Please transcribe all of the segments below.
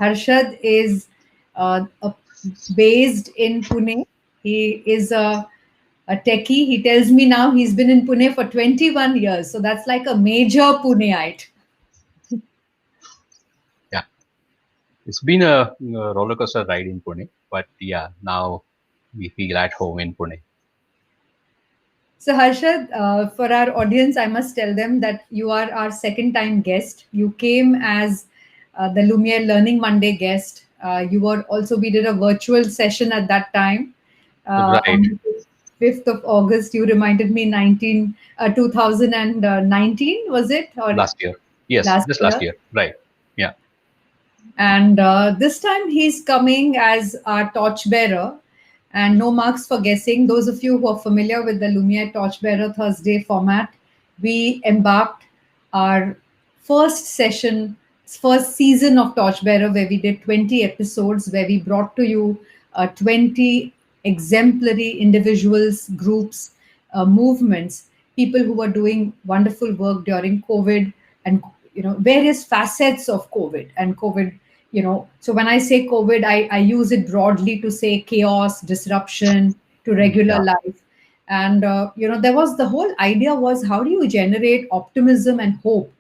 Harshad is based in Pune. He is a techie. He tells me now he's been in Pune for 21 years. So that's like a major Puneite. Yeah, it's been a roller coaster ride in Pune, but yeah, now we feel at home in Pune. So, Harshad, for our audience, I must tell them that you are our second time guest. You came as the Lumiere Learning Monday guest. You were also, we did a virtual session at that time. Right, On the 5th of August, you reminded me 2019, was it? Or last year. Yes, last just last year? year. Right. Yeah. And this time he's coming as our torchbearer, and no marks for guessing. Those of you who are familiar with the Lumiere Torchbearer Thursday format, we embarked our first session, first season of Torchbearer, where we did 20 episodes, where we brought to you 20 exemplary individuals, groups, movements, people who were doing wonderful work during COVID, and various facets of COVID and COVID. So when I say COVID, I use it broadly to say chaos, disruption to regular Yeah. life. And there was the whole idea was, how do you generate optimism and hope?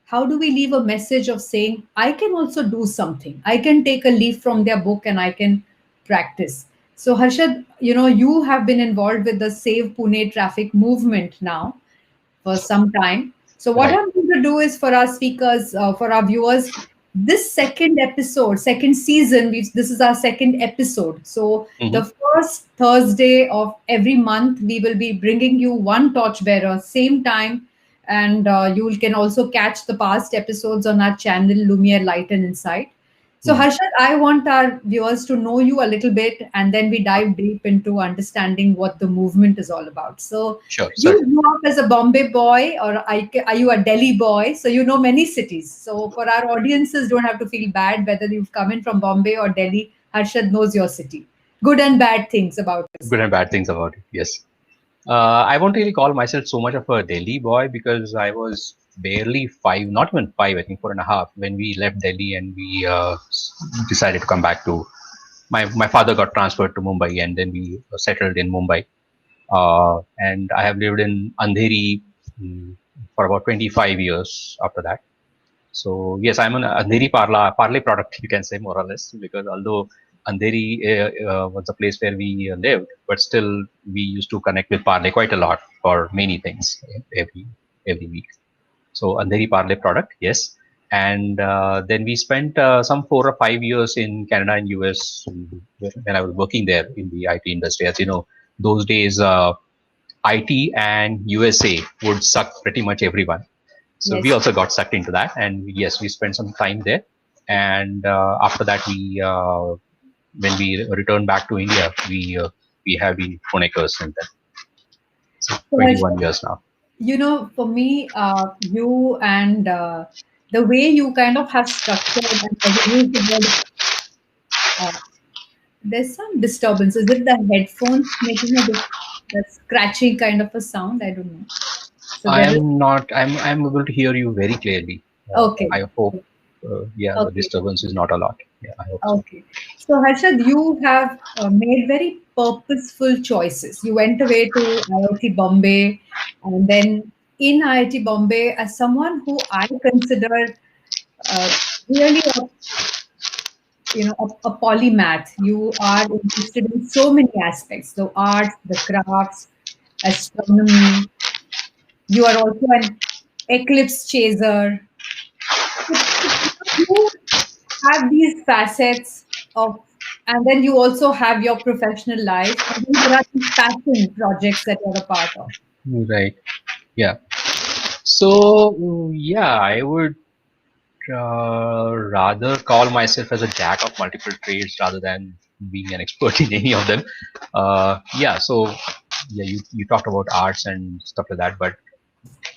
How do we leave a message of saying, I can also do something, I can take a leaf from their book and I can practice. So Harshad, you have been involved with the Save Pune traffic movement now for some time. So, what Right. I'm going to do is, for our speakers, for our viewers, this second episode, second season, this is our second episode. So, Hmm. the first Thursday of every month, we will be bringing you one torchbearer, same time. And you can also catch the past episodes on our channel, Lumiere Light and Insight. So, Hmm. Harshad, I want our viewers to know you a little bit, and then we dive deep into understanding what the movement is all about. So, Sure, you certainly. grew up as a Bombay boy, or are you a Delhi boy? So, you know many cities. So, for our audiences, don't have to feel bad whether you've come in from Bombay or Delhi. Harshad knows your city. Good and bad things about your Good city. and bad things about it. Yes. I won't really call myself so much of a Delhi boy because I was barely five, not even five, I think 4.5, when we left Delhi and we decided to come back to. My father got transferred to Mumbai and then we settled in Mumbai. And I have lived in Andheri for about 25 years after that. So yes, I'm an Andheri Parle product, you can say, more or less, because although Andheri was the place where we lived, but still we used to connect with Parle quite a lot for many things every week. So Andheri Parle product, yes. And then we spent some 4 or 5 years in Canada and US when I was working there in the IT industry. As you know, those days IT and USA would suck pretty much everyone. So we Yes. also got sucked into that, and yes, we spent some time there. And after that, when we returned back to India, we have been Punekers since then. So So, 21 Harshad, years now. for me, you and the way you kind of have structured, and I will use the word, uh, there's some disturbance. Is it the headphones making the scratchy kind of a sound? I don't know. So there is. I'm not. I'm able to hear you very clearly. Okay. I hope. Yeah, the Okay. disturbance is not a lot. Yeah, I hope so. Okay. So, Harshad, you have made very purposeful choices. You went away to IIT Bombay, and then in IIT Bombay, as someone who I consider uh, really a polymath. You are interested in so many aspects: the arts, the crafts, astronomy. You are also an eclipse chaser. You have these facets of, and then you also have your professional life, and then there are these passion projects that you're a part of. Right. Yeah. So yeah, I would rather call myself as a jack of multiple trades rather than being an expert in any of them. Yeah, so yeah, you talked about arts and stuff like that, but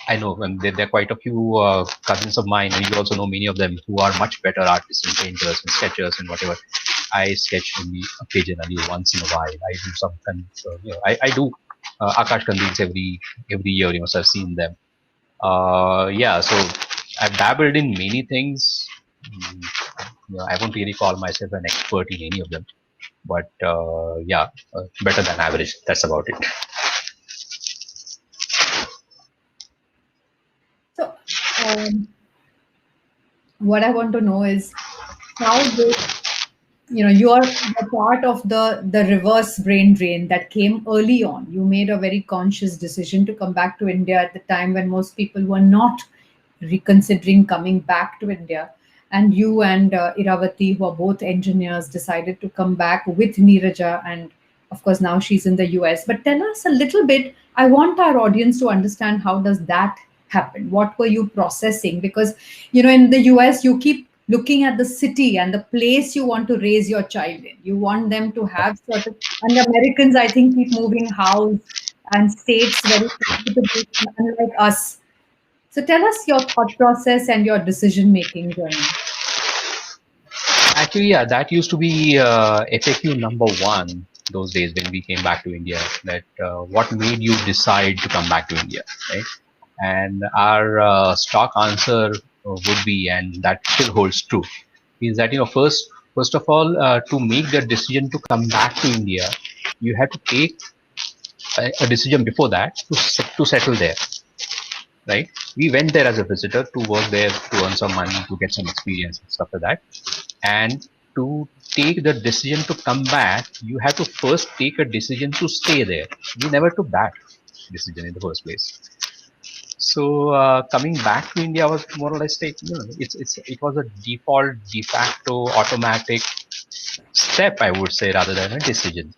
I know there are quite a few cousins of mine, and you also know many of them who are much better artists and painters and sketchers and whatever. I sketch only occasionally, once in a while. I do some, I do Akash Kandils every year. You must have seen them. Yeah, so I've dabbled in many things. Mm, I won't really call myself an expert in any of them, but better than average. That's about it. So, um, what I want to know is how this, you're part of the reverse brain drain that came early on. You made a very conscious decision to come back to India at the time when most people were not reconsidering coming back to India. And you and Iravati, who are both engineers, decided to come back with Neeraja, and of course now she's in the US. But tell us a little bit. I want our audience to understand, how does that happen? What were you processing? Because in the US you keep looking at the city and the place you want to raise your child in. You want them to have certain, and the Americans, I think, keep moving house and states very comfortably, unlike us. So tell us your thought process and your decision making journey. Actually, yeah, that used to be FAQ number one those days when we came back to India. That what made you decide to come back to India, right? And our stock answer would be, and that still holds true, is that first of all, to make the decision to come back to India, you have to take a decision before that to settle there, right? We went there as a visitor to work there, to earn some money, to get some experience and stuff like that. And to take the decision to come back, you have to first take a decision to stay there. We never took that decision in the first place. So coming back to India was more or less it was a default, de facto, automatic step, I would say, rather than a decision.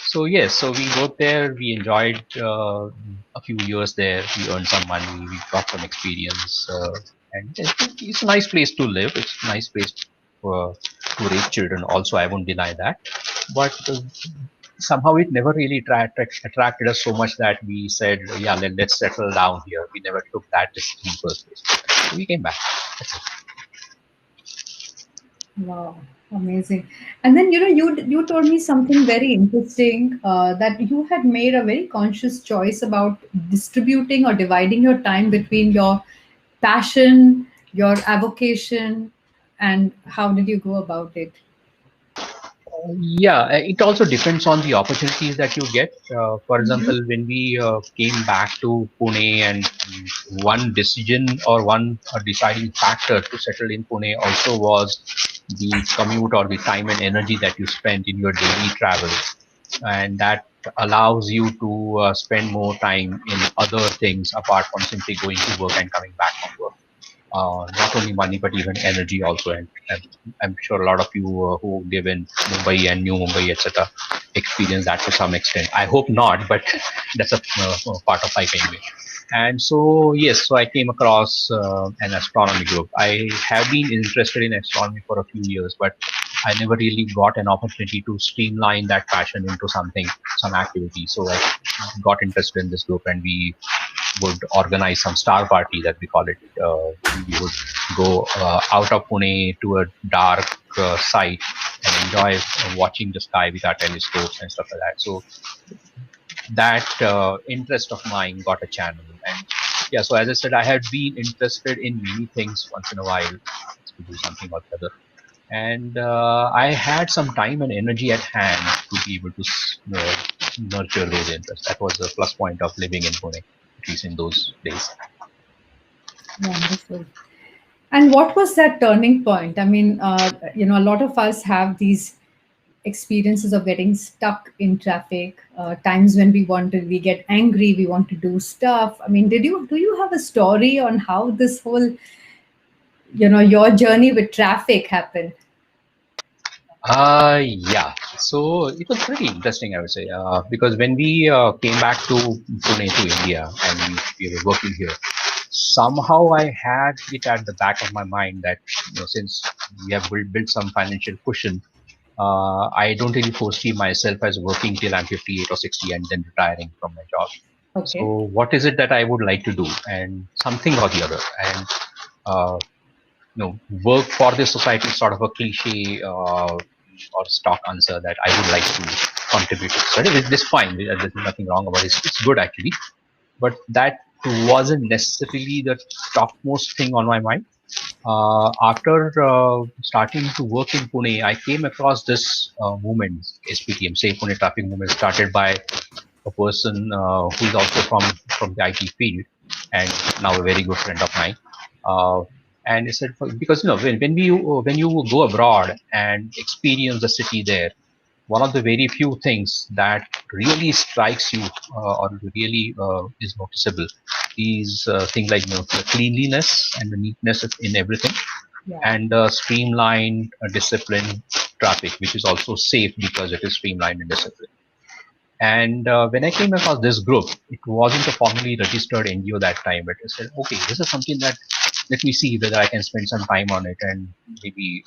So yes, so we worked there. We enjoyed a few years there. We earned some money. We got some experience, and it's a nice place to live. It's a nice place to raise children. Also, I won't deny that. But somehow it never really attracted us so much that we said, yeah, let's settle down here. We never took that decision in the first place. So we came back. That's it. Wow, amazing. And then you told me something very interesting, that you had made a very conscious choice about distributing or dividing your time between your passion, your avocation, and how did you go about it? Yeah, it also depends on the opportunities that you get. For Mhm. example, when we came back to Pune, and one decision or one deciding factor to settle in Pune also was the commute or the time and energy that you spent in your daily travel. And that allows you to spend more time in other things apart from simply going to work and coming back from work. Not only money but even energy also, and I'm sure a lot of you who live in Mumbai and New Mumbai, etc., experience that to some extent. I hope not, but that's a part of life anyway. And so yes, so I came across an astronomy group. I have been interested in astronomy for a few years, but I never really got an opportunity to streamline that passion into something, some activity. So I got interested in this group, and we would organize some star party, that we call it. We would go out of Pune to a dark site and enjoy watching the sky with our telescopes and stuff like that. So that interest of mine got a channel. And yeah, so as I said, I had been interested in many things once in a while to do something or the other. And I had some time and energy at hand to be able to nurture those interests. That was the plus point of living in Pune, at least in those days. Wonderful. And what was that turning point? I mean, a lot of us have these experiences of getting stuck in traffic, times when we get angry, we want to do stuff. I mean, do you have a story on how this whole, your journey with traffic happened? Yeah. So it was pretty interesting, I would say, because when we came back to Pune, to India, and we were working here, somehow I had it at the back of my mind that since we have built some financial cushion, I don't really foresee myself as working till I'm 58 or 60 and then retiring from my job. So Okay. what is it that I would like to do? And something or the other. And uh, work for this society is sort of a cliche or stock answer that I would like to contribute to. So it's fine. There's nothing wrong about it. It's good actually, but that wasn't necessarily the topmost thing on my mind. After starting to work in Pune, I came across this movement, SPTM, Safe Pune Traffic Movement, started by a person who is also from the IT field and now a very good friend of mine. Uh, and he said, because when you go abroad and experience the city there, one of the very few things that really strikes you or really is noticeable is things like the cleanliness and the neatness in everything, Yeah. and streamlined, disciplined traffic, which is also safe because it is streamlined and disciplined. And when I came across this group, it wasn't a formally registered NGO that time, but I said, okay, this is something that let me see whether I can spend some time on it, and maybe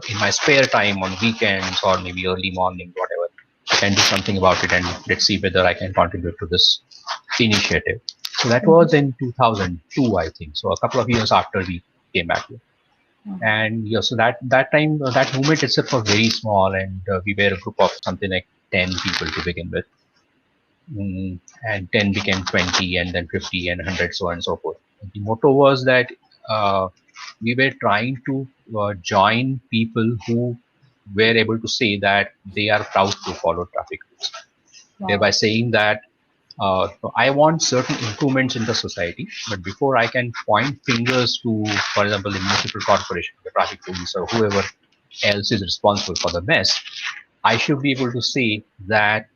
in my spare time on weekends or maybe early morning, whatever, I can do something about it, and let's see whether I can contribute to this initiative. So that was in 2002, I think. So a couple of years after we came back here. And yeah, so that time that movement itself was very small, and we were a group of something like 10 people to begin with. And 10 became 20, and then 50 and 100, so on and so forth. The motto was that we were trying to join people who were able to say that they are proud to follow traffic rules, thereby saying that I want certain improvements in the society, but before I can point fingers to, for example, the municipal corporation, the traffic police, or whoever else is responsible for the mess, I should be able to say that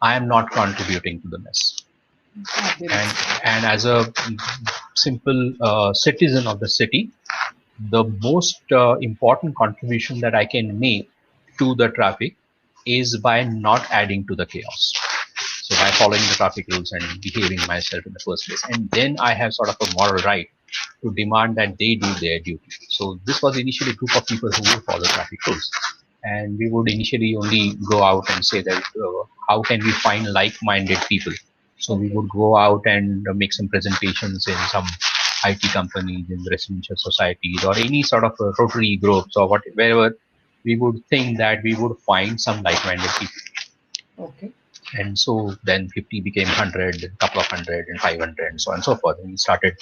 I am not contributing to the mess. And as a simple citizen of the city, the most important contribution that I can make to the traffic is by not adding to the chaos. So by following the traffic rules and behaving myself in the first place. And then I have sort of a moral right to demand that they do their duty. So this was initially a group of people who would follow traffic rules. And we would initially only go out and say that how can we find like-minded people. So we would go out and make some presentations in some IT companies, in residential societies, or any sort of Rotary groups, or wherever we would think that we would find some like-minded people. Okay. And so then 50 became 100, a couple of 100, and 500, and so on and so forth. And we started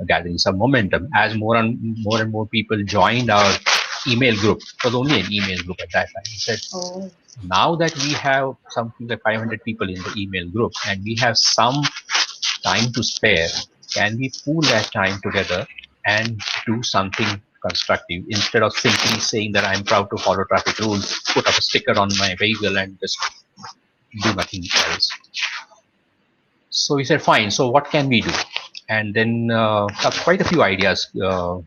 gathering some momentum as more and more people joined our email group. It was only an email group at that time. He said, now that we have something like 500 people in the email group and we have some time to spare, can we pool that time together and do something constructive instead of simply saying that I'm proud to follow traffic rules, put up a sticker on my vehicle and just do nothing else. So we said, fine, so what can we do? And then quite a few ideas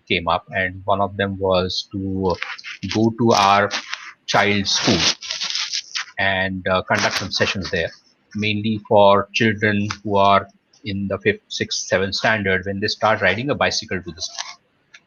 came up, and one of them was to go to our child's school and conduct some sessions there, mainly for children who are in the 5th, 6th, 7th standard when they start riding a bicycle to the school.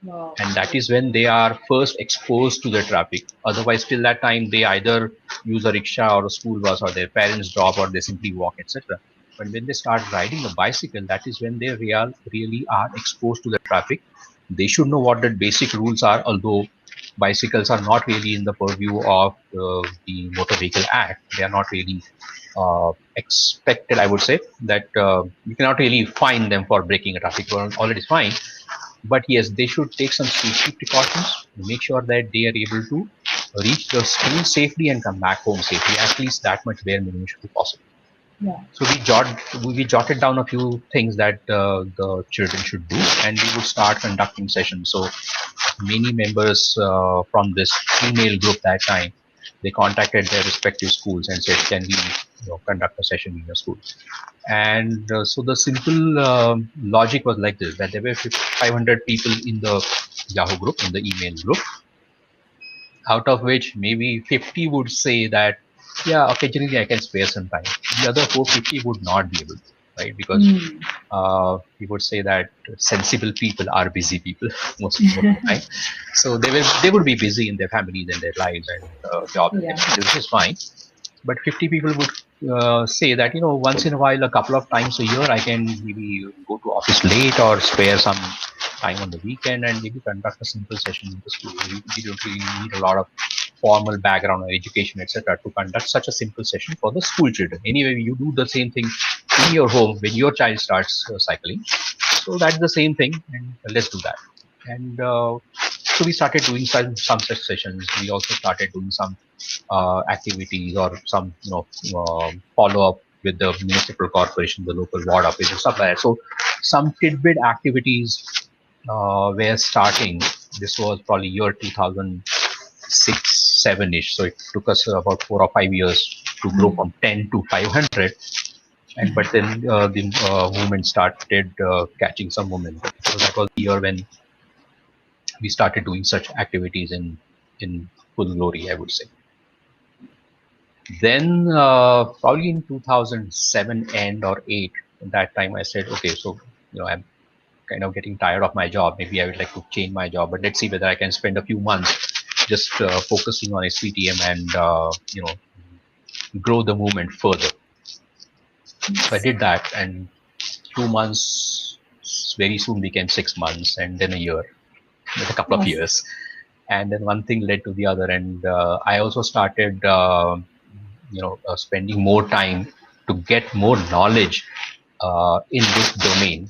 Wow. And that is when they are first exposed to the traffic. Otherwise, till that time, they either use a rickshaw or a school bus, or their parents drop, or they simply walk, etc. But when they start riding a bicycle, that is when they really are exposed to the traffic. They should know what the basic rules are, although bicycles are not really in the purview of the Motor Vehicle Act. They are not really expected, I would say, that you cannot really fine them for breaking a traffic law. All it is fine. But yes, they should take some safety precautions to make sure that they are able to reach the school safely and come back home safely. At least that much bare minimum should be possible. Yeah. So we jotted down a few things that the children should do, and we would start conducting sessions. So many members from this email group that time, they contacted their respective schools and said, can we conduct a session in your school? And so the simple logic was like this, that there were 500 people in the Yahoo group, in the email group, out of which maybe 50 would say that, yeah, occasionally I can spare some time. The other 450 would not be able to, right? Because he would say that sensible people are busy people most of the time. So they would be busy in their families and their lives and jobs. Yeah. This is fine. But 50 people would say that, once in a while, a couple of times a year, I can maybe go to office late or spare some time on the weekend and maybe conduct a simple session in the school. We don't really need a lot of formal background or education, etc., to conduct such a simple session for the school children. Anyway, you do the same thing in your home when your child starts cycling. So that's the same thing, and let's do that. And so we started doing some such sessions. We also started doing some activities or some follow up with the municipal corporation, the local ward office, and stuff like that. So some tidbit activities were starting. This was probably year 2006, 7-ish. So it took us about 4 or 5 years to grow from 10 to 500. And but then the movement started catching some momentum. So that was the year when we started doing such activities in full glory, I would say. Then probably in 2007 end or 8, at that time I said, okay, so I'm kind of getting tired of my job. Maybe I would like to change my job, but let's see whether I can spend a few months just focusing on SPTM and grow the movement further. So I did that, and 2 months very soon became 6 months, and then a year, with a couple of Yes. years, and then one thing led to the other, and I also started spending more time to get more knowledge in this domain,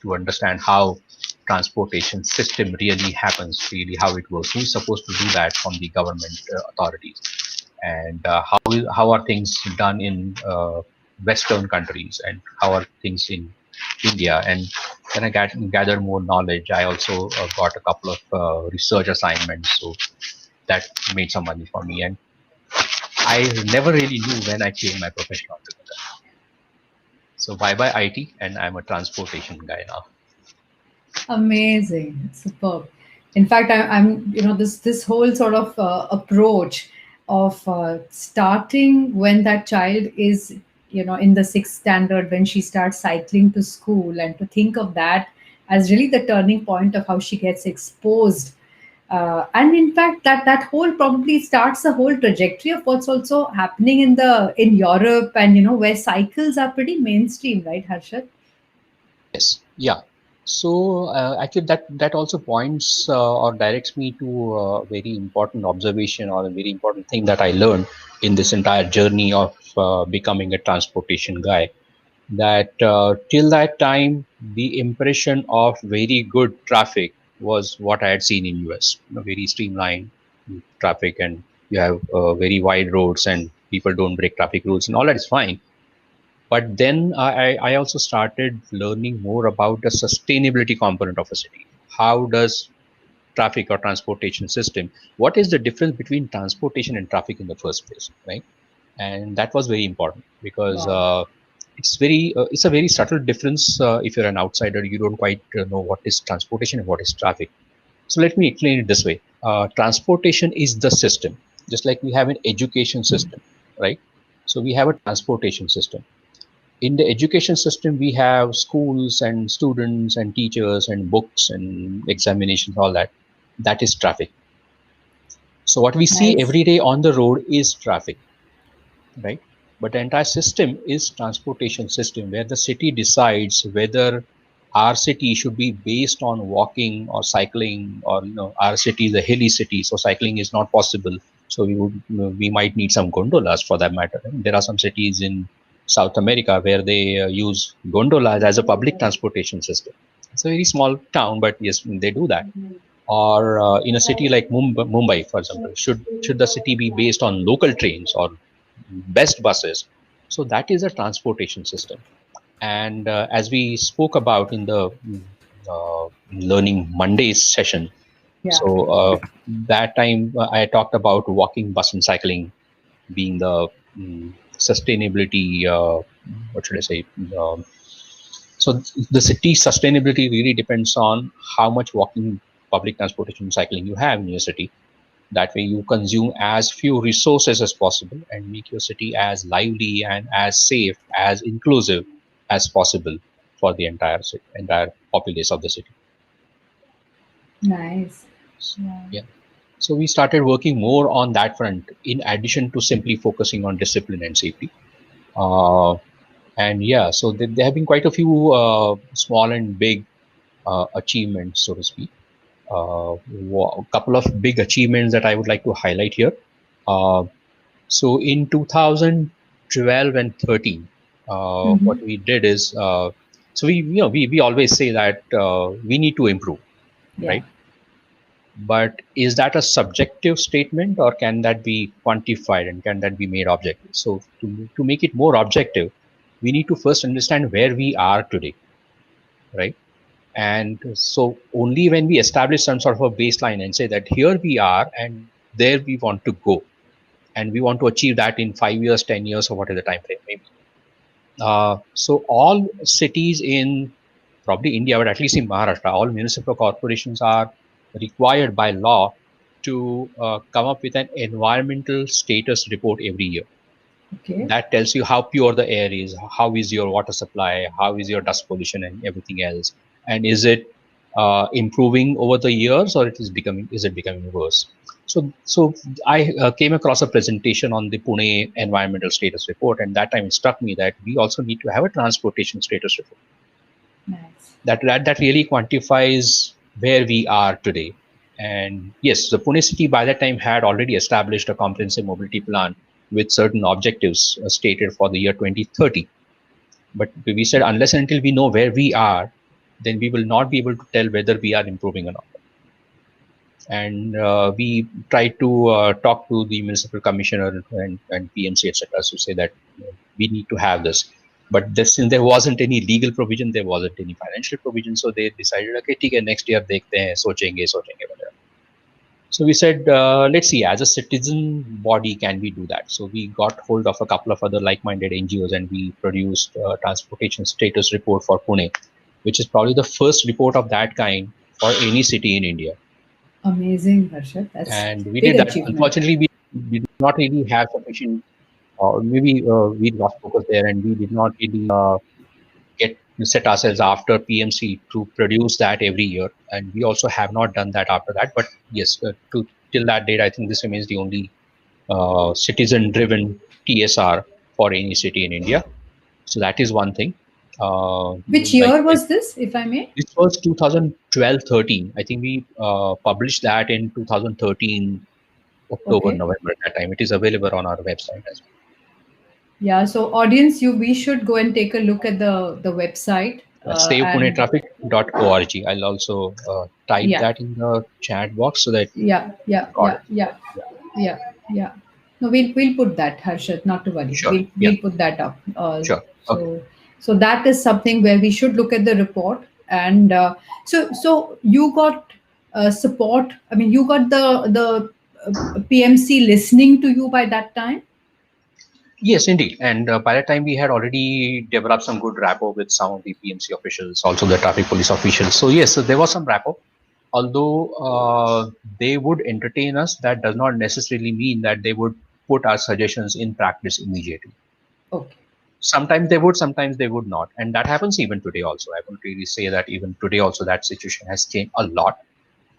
to understand how transportation system really happens, really how it works, who's supposed to do that from the government authorities, and how are things done in Western countries, and how are things in India. And then I gathered more knowledge. I also got a couple of research assignments, so that made some money for me. And I never really knew when I changed my profession altogether. So bye bye IT, and I'm a transportation guy now. Amazing, superb. In fact, I'm this whole sort of approach of starting when that child is in the sixth standard, when she starts cycling to school, and to think of that as really the turning point of how she gets exposed. And in fact, that whole probably starts the whole trajectory of what's also happening in Europe, and where cycles are pretty mainstream, right, Harshad? Yes, yeah. So actually, that also points or directs me to a very important observation, or a very important thing that I learned in this entire journey of becoming a transportation guy. That till that time, the impression of very good traffic was what I had seen in US. Very streamlined traffic, and you have very wide roads, and people don't break traffic rules, and all that is fine. But then I also started learning more about the sustainability component of a city. How does traffic or transportation system, what is the difference between transportation and traffic in the first place, right? And that was very important, because Wow. it's a very subtle difference. If you're an outsider, you don't quite know what is transportation and what is traffic. So let me explain it this way. Transportation is the system, just like we have an education system, right? So we have a transportation system. In the education system, we have schools and students and teachers and books and examinations, all that. That is traffic. So what we see Nice. every day on the road is traffic, right? But the entire system is transportation system, where the city decides whether our city should be based on walking or cycling, or our city is a hilly city, so cycling is not possible. So we might need some gondolas for that matter. There are some cities in South America where they use gondolas as a public transportation system. It's a very small town, but yes, they do that. Or in a city like Mumbai, for example, should the city be based on local trains or best buses? So that is a transportation system. And as we spoke about in the Learning Mondays session, Yeah. so that time I talked about walking, bus, and cycling being the sustainability. What should I say? So the city sustainability really depends on how much walking, public transportation, cycling you have in your city. That way you consume as few resources as possible and make your city as lively and as safe, as inclusive as possible for the entire populace of the city. Nice. Yeah. Yeah. So we started working more on that front, in addition to simply focusing on discipline and safety. And yeah, so there have been quite a few small and big achievements, so to speak. A couple of big achievements that I would like to highlight here. So in 2012 and 13, what we did is, so we always say that we need to improve. Yeah. right? But is that a subjective statement, or can that be quantified and can that be made objective? So to make it more objective, we need to first understand where we are today, right? And so only when we establish some sort of a baseline and say that here we are and there we want to go, and we want to achieve that in 5 years, 10 years, or whatever the time frame may be. So all cities in probably India, but at least in Maharashtra, all municipal corporations are required by law to come up with an environmental status report every year. Okay. That tells you how pure the air is, how is your water supply, how is your dust pollution, and everything else, and is it improving over the years, or is it becoming worse? So I came across a presentation on the Pune environmental status report, and that time it struck me that we also need to have a transportation status report Nice. that really quantifies where we are today. And yes, the Pune city by that time had already established a comprehensive mobility plan with certain objectives stated for the year 2030. But we said unless and until we know where we are, then we will not be able to tell whether we are improving or not. And we tried to talk to the municipal commissioner and PMC, etc., to say that we need to have this. But since there wasn't any legal provision, there wasn't any financial provision, so they decided, okay, ठीक है, next year देखते हैं, सोचेंगे whatever. So we said, let's see, as a citizen body, can we do that? So we got hold of a couple of other like-minded NGOs, and we produced a transportation status report for Pune, which is probably the first report of that kind for any city in India. Amazing, Harshad. That's And we big did that. achievement. Unfortunately, we did not really have sufficient, or maybe we lost focus there, and we did not really get set ourselves after PMC to produce that every year. And we also have not done that after that. But yes, till that date, I think this remains the only citizen-driven TSR for any city in India. So that is one thing. Which Like year was this, if I may? this was 2012-13. I think we published that in 2013, October, Okay. November at that time. It is available on our website as well. Yeah. So, audience, we should go and take a look at the website. And SavePuneTraffic.org. I'll also type yeah, that in the chat box so that yeah, yeah, got yeah, it. yeah, Yeah, yeah, yeah. No, we'll put that, Harshad. Not to worry. sure. We'll Yeah, we'll put that up. sure. Okay. So that is something where we should look at the report. And so you got support. I mean, you got the PMC listening to you by that time. Yes, indeed. And by that time, we had already developed some good rapport with some of the PMC officials, also the traffic police officials. So yes, so there was some rapport. Although they would entertain us, that does not necessarily mean that they would put our suggestions in practice immediately. Okay. Sometimes they would, sometimes they would not. And that happens even today also. I wouldn't really say that even today also that situation has changed a lot.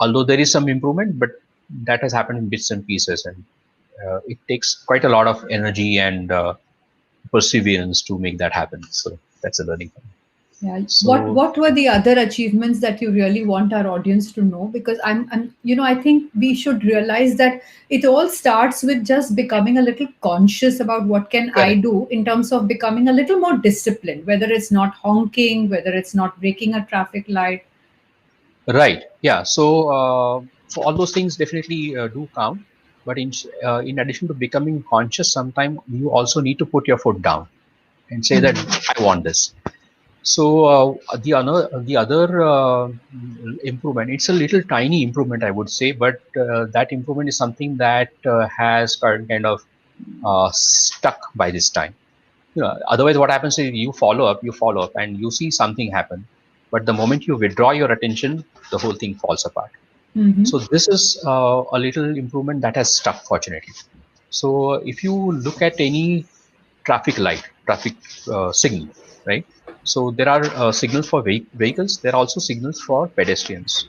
Although there is some improvement, but that has happened in bits and pieces. And it takes quite a lot of energy and perseverance to make that happen. So that's a learning thing. Yeah. So What were the other achievements that you really want our audience to know? Because I'm I think we should realize that it all starts with just becoming a little conscious about what can I correct. do in terms of becoming a little more disciplined, whether it's not honking, whether it's not breaking a traffic light. Right. Yeah. So all those things definitely do count. But in addition to becoming conscious, sometimes you also need to put your foot down and say that I want this. So the other improvement, it's a little tiny improvement, I would say, but that improvement is something that has kind of stuck by this time. Otherwise, what happens is you follow up, and you see something happen, but the moment you withdraw your attention, the whole thing falls apart. Mm-hmm. So this is a little improvement that has stuck, fortunately. So if you look at any traffic signal, right? So there are signals for vehicles. There are also signals for pedestrians.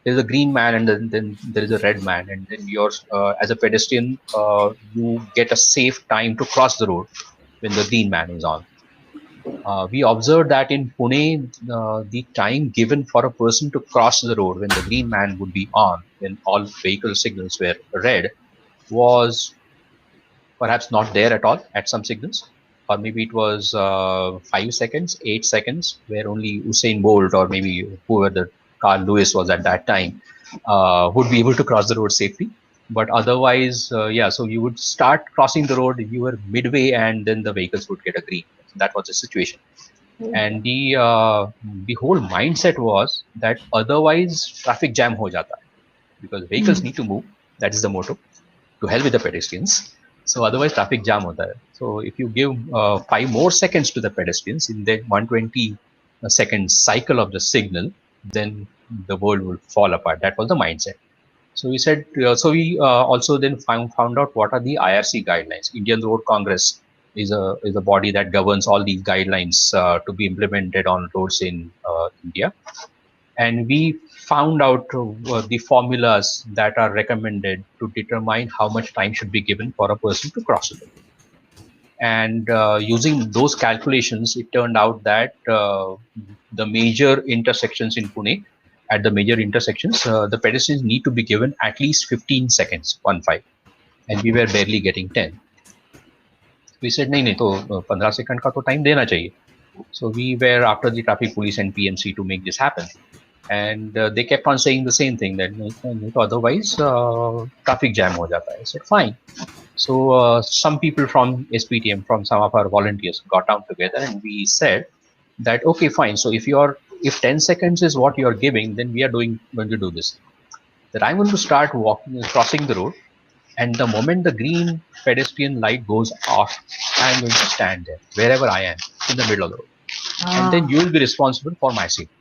There's a green man, and then there is a red man, and then you're as a pedestrian, you get a safe time to cross the road when the green man is on. We observed that in Pune, the time given for a person to cross the road when the green man would be on, when all vehicle signals were red, was perhaps not there at all at some signals. Or maybe it was 5 seconds, 8 seconds, where only Usain Bolt or maybe whoever the Carl Lewis was at that time, would be able to cross the road safely. But otherwise, yeah, so you would start crossing the road, you were midway, and then the vehicles would get a green. So that was the situation. And the whole mindset was that otherwise traffic jam ho jata hai, because vehicles need to move. That is the motto. To hell with the pedestrians. So otherwise traffic jam hota hai. So if you give 5 more seconds to the pedestrians in the 120 second cycle of the signal, then the world will fall apart. That was the mindset. So we said, we also then found out what are the IRC guidelines. Indian Road Congress is a body that governs all these guidelines to be implemented on roads in India. And we found out the formulas that are recommended to determine how much time should be given for a person to cross the road. And using those calculations, it turned out that the major intersections in Pune, at the major intersections, the pedestrians need to be given at least 15 seconds, 1-5, and we were barely getting 10. We said, नहीं नहीं तो 15 second का तो time देना चाहिए. So we were after the traffic police and PMC to make this happen. And they kept on saying the same thing, that otherwise traffic jam ho jata hai. I said fine. So some people from SPTM, from some of our volunteers, got down together and we said that okay fine. So if 10 seconds is what you are giving, then we are going to do this. That I'm going to start crossing the road, and the moment the green pedestrian light goes off, I'm going to stand there wherever I am in the middle of the road, and then you will be responsible for my safety.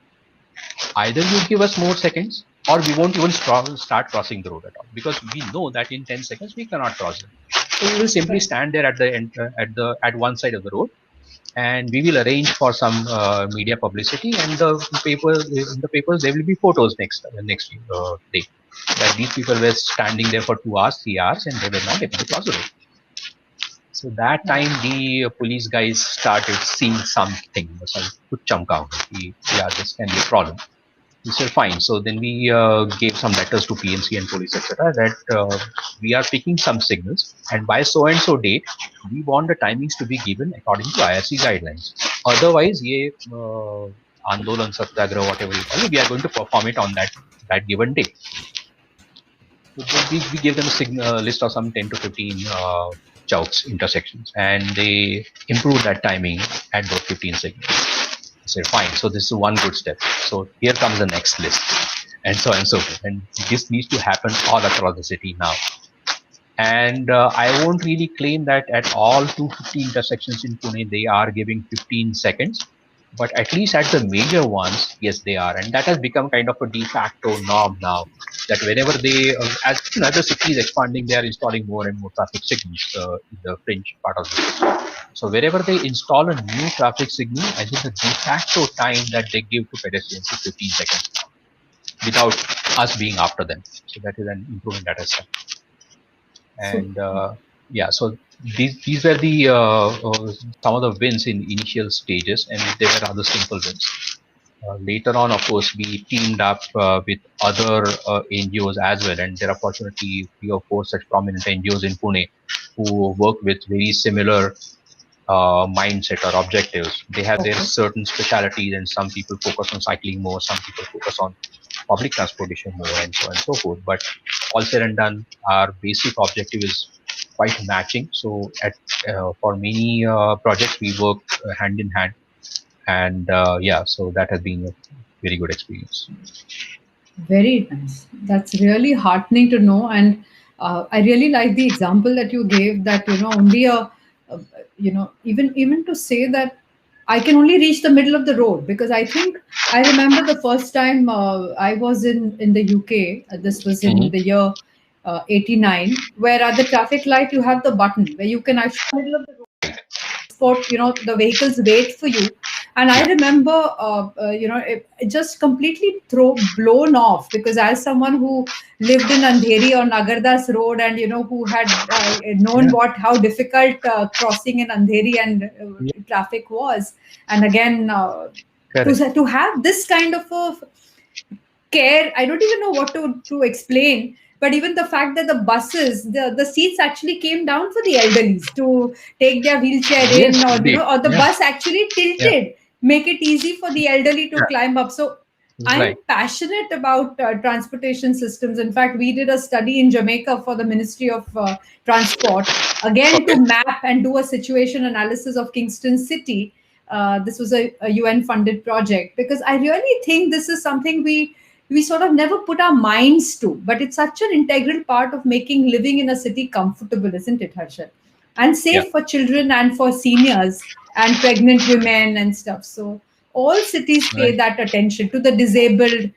Either you give us more seconds, or we won't even start crossing the road at all, because we know that in 10 seconds we cannot cross it. So we will simply stand there at the at one side of the road, and we will arrange for some media publicity, and in the papers there will be photos next day that these people were standing there for 2 hours, 3 hours, and they were not able to cross the road. So that time the police guys started seeing something. Yeah, this can be a problem. We said fine. So then we gave some letters to PMC and police, etc. That we are picking some signals, and by so and so date, we want the timings to be given according to IRC guidelines. Otherwise, Andolan Satyagraha, whatever you call it, we are going to perform it on that given day. So we gave them a list of some 10 to 15 chowks, intersections, and they improved that timing at those 15 signals. I said, fine, so this is one good step. So here comes the next list, and so on and so forth. And this needs to happen all across the city now. And I won't really claim that at all 250 intersections in Pune, they are giving 15 seconds. But at least at the major ones, yes, they are. And that has become kind of a de facto norm now, that whenever they, as the city is expanding, they are installing more and more traffic signals in the fringe part of the city. So wherever they install a new traffic signal, I think the de facto time that they give to pedestrians is 15 seconds now, without us being after them. So that is an improvement that has come. And yeah, so these were the some of the wins in initial stages, and there were other simple wins. Later on, of course, we teamed up with other NGOs as well, and there are fortunately 3 or 4 such prominent NGOs in Pune who work with very similar mindset or objectives. They have their certain specialities, and some people focus on cycling more, some people focus on public transportation more, and so on and so forth. But all said and done, our basic objective is quite matching. So for many projects, we work hand in hand, and yeah, so that has been a very good experience. Very nice. That's really heartening to know, and I really like the example that you gave. That only even to say that I can only reach the middle of the road, because I think I remember the first time I was in the UK. This was in the year 89, where at the traffic light you have the button where you can actually middle of the road spot. The vehicles wait for you. And I remember, it just completely blown off, because as someone who lived in Andheri on Nagardas Road, and who had known how difficult crossing in Andheri and traffic was, and again to have this kind of a care, I don't even know what to explain. But even the fact that the buses, the seats actually came down for the elderlies to take their wheelchair in, or or the bus actually tilted, make it easy for the elderly to climb up. So I'm Right. passionate about transportation systems. In fact, we did a study in Jamaica for the Ministry of Transport, again to Okay. map and do a situation analysis of Kingston City. This was a UN funded project because I really think this is something we sort of never put our minds to, but it's such an integral part of making living in a city comfortable, isn't it, Harshad? And Yeah. safe for children and for seniors and pregnant women and stuff. So all cities pay Right. that attention to the disabled,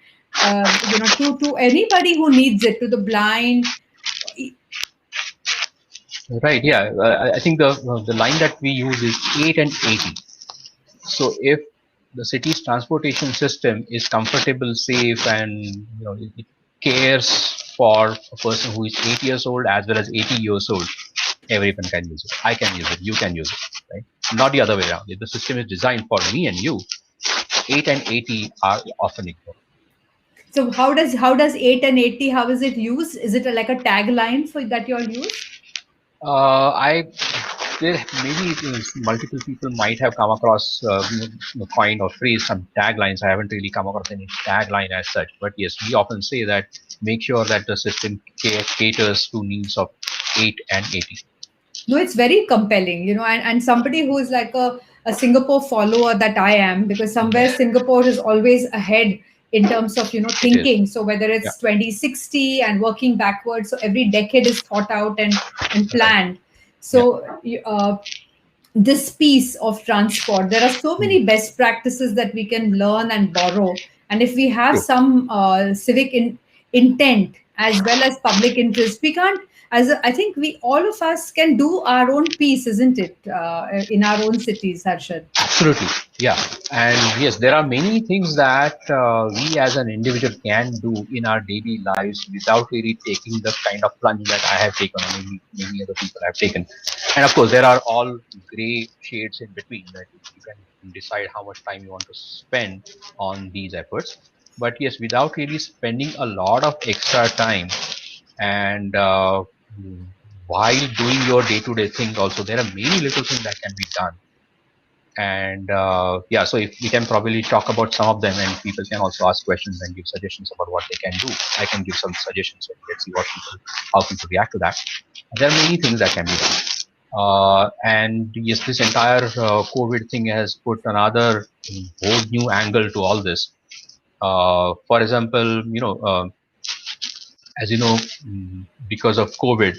to anybody who needs it, to the blind. Right. Yeah. I think the line that we use is 8 and 80. So if the city's transportation system is comfortable, safe, and it cares for a person who is 8 years old as well as 80 years old, everyone can use it. I can use it. You can use it. Right? Not the other way around. If the system is designed for me and you, 8 and 80 are often ignored. So how does 8 and 80? How is it used? Is it like a tagline for that you all use? I there maybe multiple people might have come across coin or phrase some taglines. I haven't really come across any tagline as such, but yes, we often say that make sure that the system caters to needs of 8 and 80. No, it's very compelling, and somebody who is like a Singapore follower that I am, because somewhere Singapore is always ahead in terms of, It is, thinking. So whether yeah, it's 2060 and working backwards, so every decade is thought out and right, planned. yeah, So this piece of transport, there are so many best practices that we can learn and borrow. And if we have true. some civic intent as well as public interest, we can't, I think we all of us can do our own piece, isn't it, in our own cities, Harshad? Absolutely, yeah. And yes, there are many things that we as an individual can do in our daily lives without really taking the kind of plunge that I have taken, or maybe many other people have taken. And of course, there are all gray shades in between that you can decide how much time you want to spend on these efforts. But yes, without really spending a lot of extra time and while doing your day-to-day things, also there are many little things that can be done. And yeah, so if we can probably talk about some of them, and people can also ask questions and give suggestions about what they can do. I can give some suggestions and let's see how people react to that. There are many things that can be done. And yes, this entire COVID thing has put another whole new angle to all this. For example, as you know, because of COVID,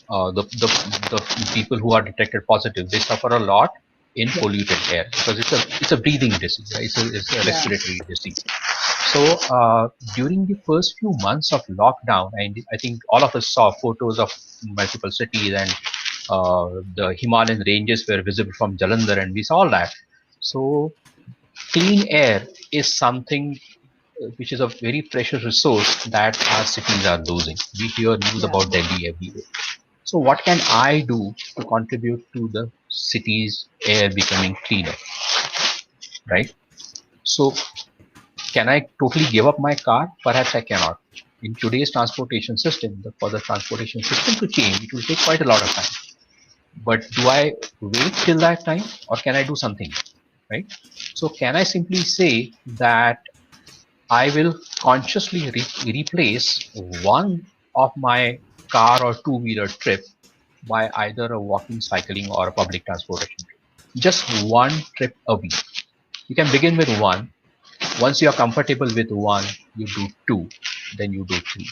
the people who are detected positive, they suffer a lot in Yeah, polluted air because it's a breathing disease, right? It's a yeah, respiratory disease. So during the first few months of lockdown, and I think all of us saw photos of multiple cities, and the Himalayan ranges were visible from Jalandhar, and we saw all that. So clean air is something which is a very precious resource that our cities are losing. We hear news yeah. about Delhi every day. So what can I do to contribute to the city's air becoming cleaner, right? So can I totally give up my car? Perhaps I cannot. In today's transportation system, for the transportation system to change, it will take quite a lot of time. But do I wait till that time, or can I do something, right? So can I simply say that I will consciously replace one of my car or two-wheeler trip by either a walking, cycling, or a public transportation trip. Just one trip a week. You can begin with one. Once you are comfortable with one, you do two, then you do three,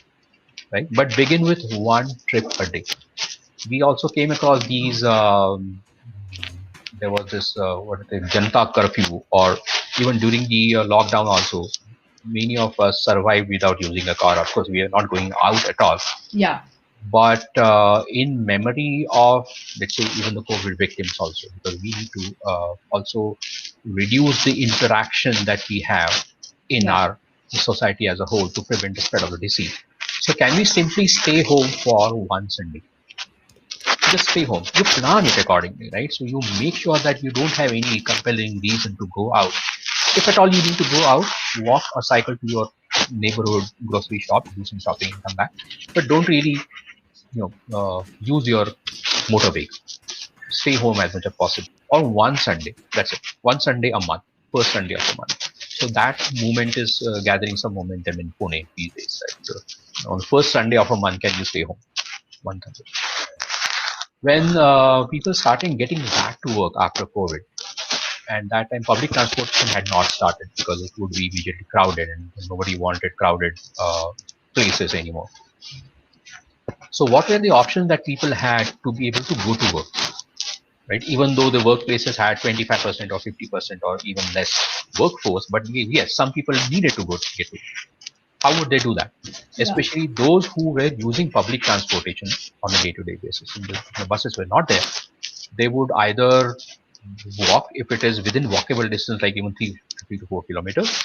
right? But begin with one trip a day. We also came across these. There was this what is it, Janta curfew, or even during the lockdown also. Many of us survived without using a car. Of course, we are not going out at all. Yeah, But in memory of, let's say, even the COVID victims also, because we need to also reduce the interaction that we have in yeah. our society as a whole to prevent the spread of the disease. So can we simply stay home for one Sunday? Just stay home. You plan it accordingly, right? So you make sure that you don't have any compelling reason to go out. If at all you need to go out, walk or cycle to your neighborhood grocery shop, do some shopping and come back. But don't really use your motor vehicle. Stay home as much as possible. Or one Sunday. That's it. One Sunday a month. First Sunday of the month. So that movement is gathering some momentum in Pune these days. That, on the first Sunday of a month, can you stay home? 100. When people started getting back to work after COVID, and that time public transportation had not started because it would be immediately crowded, and nobody wanted crowded places anymore. So what were the options that people had to be able to go to work? Right, even though the workplaces had 25% or 50% or even less workforce, but yes, some people needed to go to get to. How would they do that? Especially those who were using public transportation on a day-to-day basis. And the buses were not there. They would either walk if it is within walkable distance, like even 3 to 4 kilometers,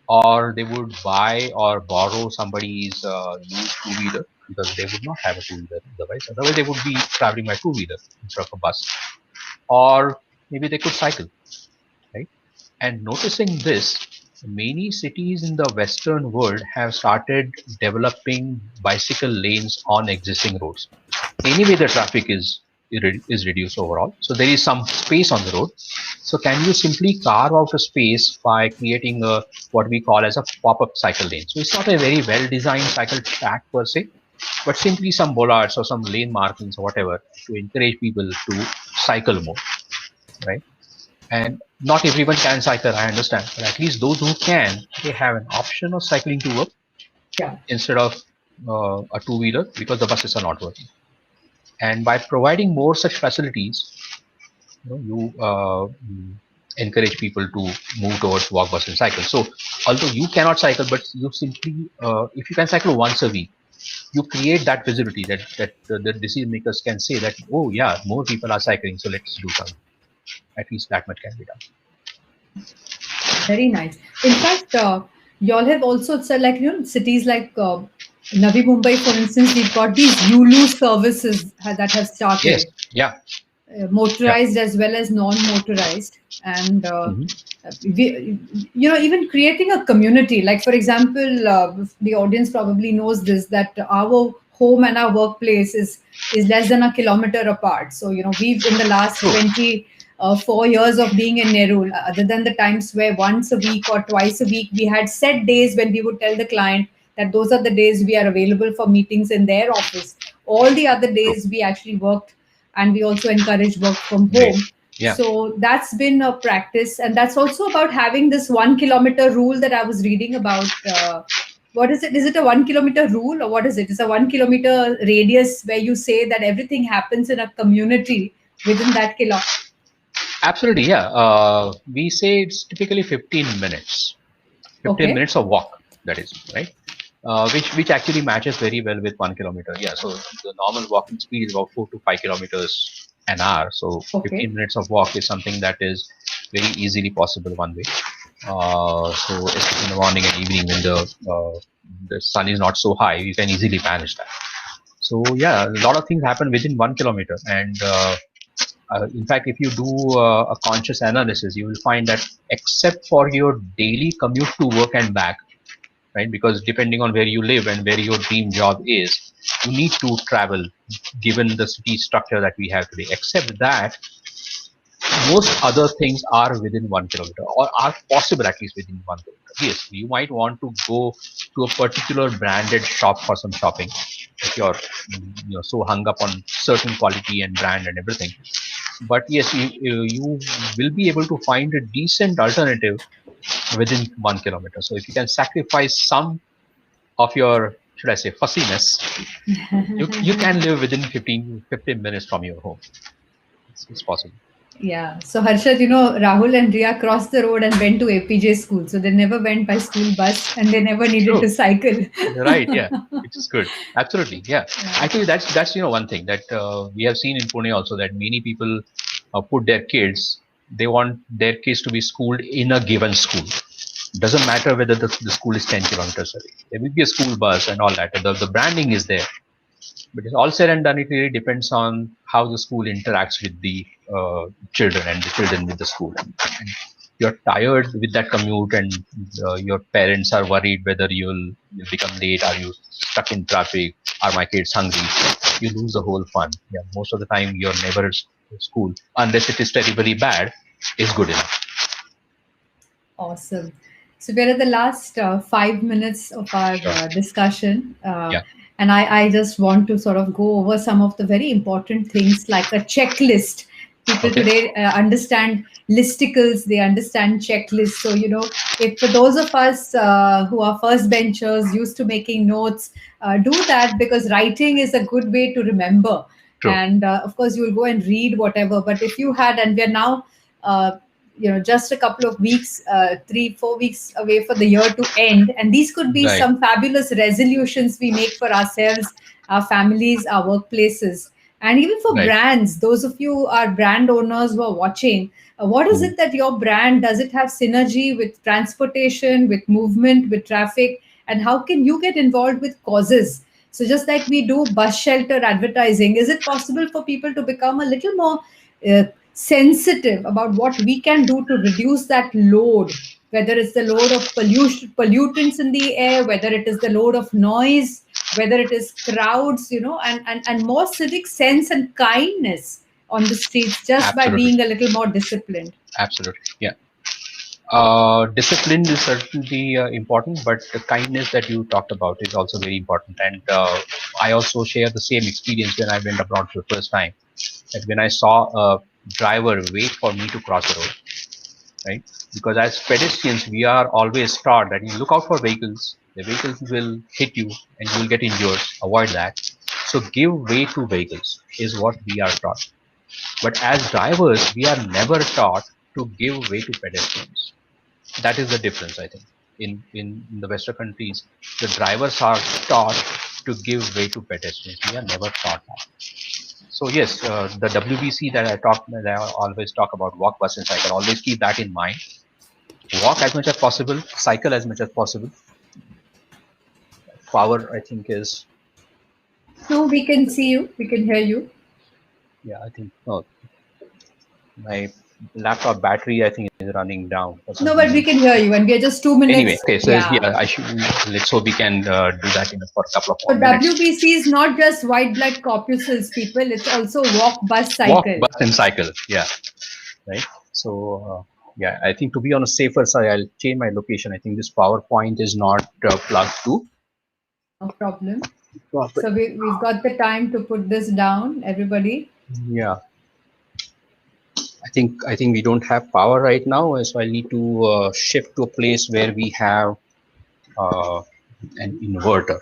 or they would buy or borrow somebody's used two-wheeler because they would not have a two-wheeler otherwise. Otherwise, they would be traveling by two-wheeler instead of a bus. Or maybe they could cycle, right? And noticing this, many cities in the Western world have started developing bicycle lanes on existing roads. Anyway, the traffic is reduced overall, so there is some space on the road. So can you simply carve out a space by creating a what we call as a pop-up cycle lane? So it's not a very well-designed cycle track per se, but simply some bollards or some lane markings or whatever to encourage people to cycle more, right? And not everyone can cycle, I understand, but at least those who can, they have an option of cycling to work instead of a two-wheeler because the buses are not working. And by providing more such facilities, you encourage people to move towards walk, bus, and cycle. So although you cannot cycle, but you simply, if you can cycle once a week, you create that visibility that the decision makers can say that, oh yeah, more people are cycling, so let's do something. At least that much can be done. Very nice. In fact, y'all have also said, like, cities like Navi Mumbai, for instance, we've got these Yulu services that have started. Yes. Yeah. Motorized as well as non-motorized, and we, even creating a community. Like, for example, the audience probably knows this, that our home and our workplace is less than a kilometer apart. So we've, in the last 4 years of being in Nerul, other than the times where once a week or twice a week we had set days when we would tell the client that those are the days we are available for meetings in their office. All the other days we actually worked, and we also encourage work from home. Yeah. So that's been a practice, and that's also about having this 1 kilometer rule that I was reading about. What is it? Is it a 1 kilometer rule, or what is it? It's a 1 kilometer radius where you say that everything happens in a community within that kilo. Absolutely, yeah. We say it's typically 15 minutes. 15 minutes of walk, that is, right? Which actually matches very well with 1 kilometer. Yeah, so the normal walking speed is about 4 to 5 kilometers an hour. So 15 minutes of walk is something that is very easily possible one way. So especially in the morning and evening when the sun is not so high, you can easily manage that. So yeah, a lot of things happen within 1 kilometer. And in fact, if you do a conscious analysis, you will find that except for your daily commute to work and back, right? Because depending on where you live and where your dream job is, you need to travel given the city structure that we have today. Except that, most other things are within 1 kilometer or are possible at least within 1 kilometer. Yes, you might want to go to a particular branded shop for some shopping if you're so hung up on certain quality and brand and everything. But yes, you will be able to find a decent alternative within 1 kilometer. So if you can sacrifice some of your, should I say, fussiness, you can live within 15 minutes from your home. It's possible. Yeah. So Harshad, Rahul and Riya crossed the road and went to APJ school. So they never went by school bus and they never needed to cycle. Right. Yeah. Which is good. Absolutely. Yeah. Actually, that's one thing that we have seen in Pune also, that many people put their kids, they want their kids to be schooled in a given school. Doesn't matter whether the school is 10 kilometers away. There will be a school bus and all that. The branding is there. But it's all said and done, it really depends on how the school interacts with the children and the children with the school. And you're tired with that commute and your parents are worried whether you'll become late, are you stuck in traffic, are my kids hungry? You lose the whole fun. Yeah, most of the time your neighbor's school, unless it is terribly bad, is good enough. Awesome. So we're at the last 5 minutes of our Sure. discussion. Yeah. And I just want to sort of go over some of the very important things like a checklist. People Okay. today understand listicles, they understand checklists. So, if for those of us who are first benchers, used to making notes, do that, because writing is a good way to remember. True. And of course, you'll go and read whatever. But if you had, and we're now uh, just a couple of weeks, 3-4 weeks away for the year to end, and these could be Right. some fabulous resolutions we make for ourselves, our families, our workplaces, and even for Right. brands. Those of you who are brand owners who are watching, what is Mm. it that your brand, does it have synergy with transportation, with movement, with traffic, and how can you get involved with causes? So just like we do bus shelter advertising, is it possible for people to become a little more uh, sensitive about what we can do to reduce that load, whether it's the load of pollution, pollutants in the air, whether it is the load of noise, whether it is crowds, and more civic sense and kindness on the streets, just by Absolutely. being a little more disciplined. Absolutely. Yeah. Discipline is certainly important, but the kindness that you talked about is also very important. And I also share the same experience when I went abroad for the first time. That when I saw a driver wait for me to cross the road, right? Because as pedestrians, we are always taught that you look out for vehicles, the vehicles will hit you and you will get injured. Avoid that. So give way to vehicles is what we are taught. But as drivers, we are never taught to give way to pedestrians. That is the difference, I think. In the Western countries, the drivers are taught to give way to pedestrians. We are never taught that. So yes, the WBC that I always talk about, walk, bus, and cycle. Always keep that in mind. Walk as much as possible, cycle as much as possible. Power, I think, is No, we can see you, we can hear you. yeah. I think my laptop battery, I think, is running down for some No, but we reason. can hear you, and we are just two Anyway, minutes okay. So Yeah. yeah, I should let's hope we can do that in for a couple of So more minutes. WBC is not just white blood corpuscles, people. It's also walk, bus, Walk, cycle. bus, and cycle. Yeah, right. So yeah, I think to be on a safer side, I'll change my location. I think this PowerPoint is not plugged to. No problem. Properly. So we've got the time to put this down, everybody. Yeah, I think we don't have power right now, so I need to shift to a place where we have uh, an inverter.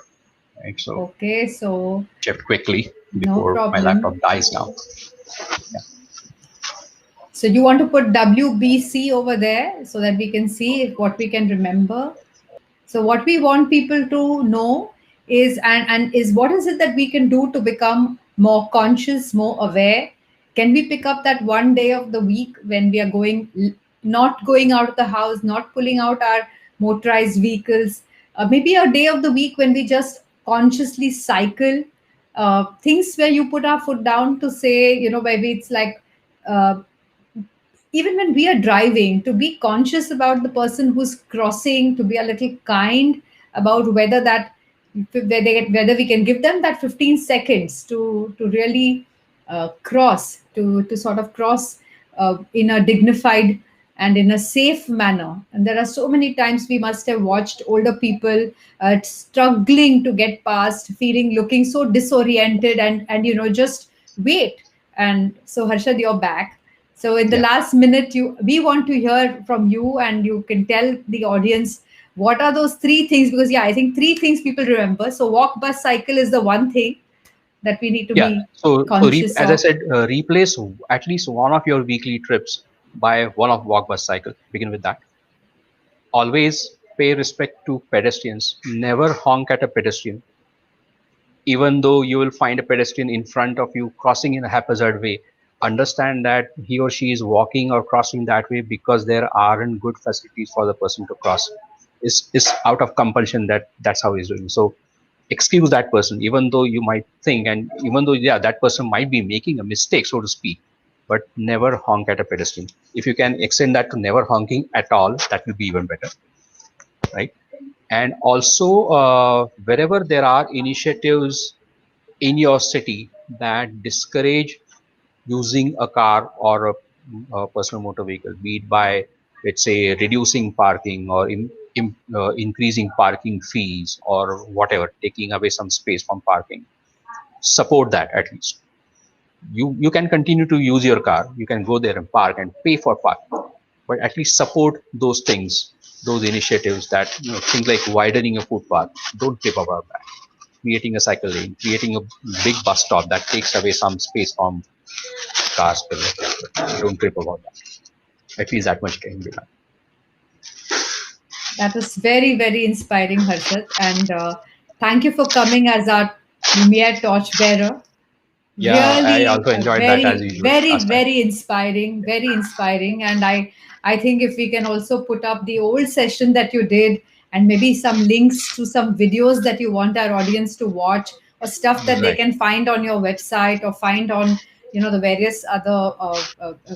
Right, so Okay, so shift quickly no before my laptop problem. dies down. Yeah, So you want to put WBC over there so that we can see what we can remember. So what we want people to know is, and is, what is it that we can do to become more conscious, more aware? Can we pick up that one day of the week when we are not going out of the house, not pulling out our motorized vehicles? Maybe a day of the week when we just consciously cycle. Things where you put our foot down to say, maybe it's like, uh, even when we are driving, to be conscious about the person who's crossing, to be a little kind about whether we can give them that 15 seconds to really cross, to sort of cross in a dignified and in a safe manner. And there are so many times we must have watched older people struggling to get past, looking so disoriented, and just wait. And so, Harshad, you're back. So in the yeah. last minute, we want to hear from you, and you can tell the audience what are those three things, because I think three things people remember. So walk, bus, cycle is the one thing that we need to Yeah. be So conscious as I of. said, replace at least one of your weekly trips by one of walk, bus, cycle. Begin with that. Always pay respect to pedestrians. Never honk at a pedestrian, even though you will find a pedestrian in front of you crossing in a haphazard way. Understand that he or she is walking or crossing that way because there aren't good facilities for the person to cross. It's out of compulsion that that's how he's doing. So excuse that person, even though you might think, and even though yeah, that person might be making a mistake, so to speak, but never honk at a pedestrian. If you can extend that to never honking at all, that will be even better, right? And also, wherever there are initiatives in your city that discourage using a car or a personal motor vehicle, be it by, let's say, reducing parking or increasing parking fees or whatever, taking away some space from parking. Support that at least. You can continue to use your car. You can go there and park and pay for parking, but at least support those things, those initiatives that things like widening a footpath. Don't trip about that. Creating a cycle lane, creating a big bus stop that takes away some space from cars. Don't trip about that. At least that much can be done. That was very, very inspiring, Harshad. And thank you for coming as our Lumiere torchbearer. Yeah, I Really also enjoyed that as very, usual very, last time. very inspiring, very inspiring. And I think if we can also put up the old session that you did and maybe some links to some videos that you want our audience to watch or stuff that they Right. can find on your website or find on the various other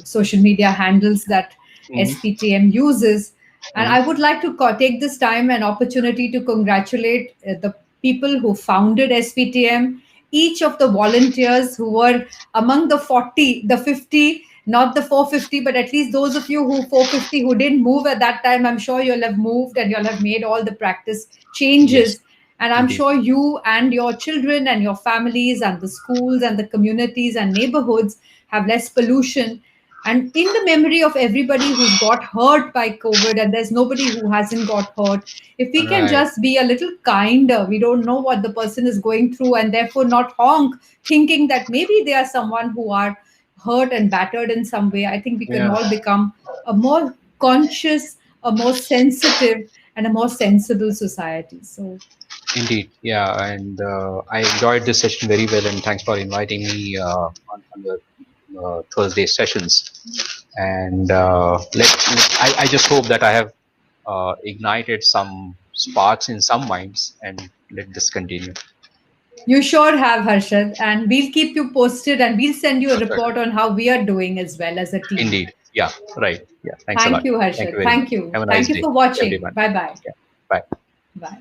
social media handles that Hmm. SPTM uses. And Hmm. I would like to take this time and opportunity to congratulate the people who founded SPTM, each of the volunteers who were among the 40, the 50, not the 450, but at least those of you who 450 who didn't move at that time. I'm sure you'll have moved and you'll have made all the practice Yes, changes. And I'm indeed. sure you and your children and your families and the schools and the communities and neighborhoods have less pollution. And in the memory of everybody who's got hurt by COVID, and there's nobody who hasn't got hurt, if we can Right. just be a little kinder, we don't know what the person is going through, and therefore not honk, thinking that maybe they are someone who are hurt and battered in some way. I think we can Yeah. all become a more conscious, a more sensitive, and a more sensible society. So, Indeed, yeah, and I enjoyed this session very well, and thanks for inviting me on the Thursday sessions. And I just hope that I have ignited some sparks in some minds, and let this continue. you sure have, Harshad, and we'll keep you posted and we'll send you a report Certainly. on how we are doing as well as a team. Indeed, yeah, right, yeah. Thanks a Thank lot. you, Thank you Harshad. very much. Thank you. Have a Thank nice you day, for watching. everyone. Bye bye. Yeah, bye. Bye.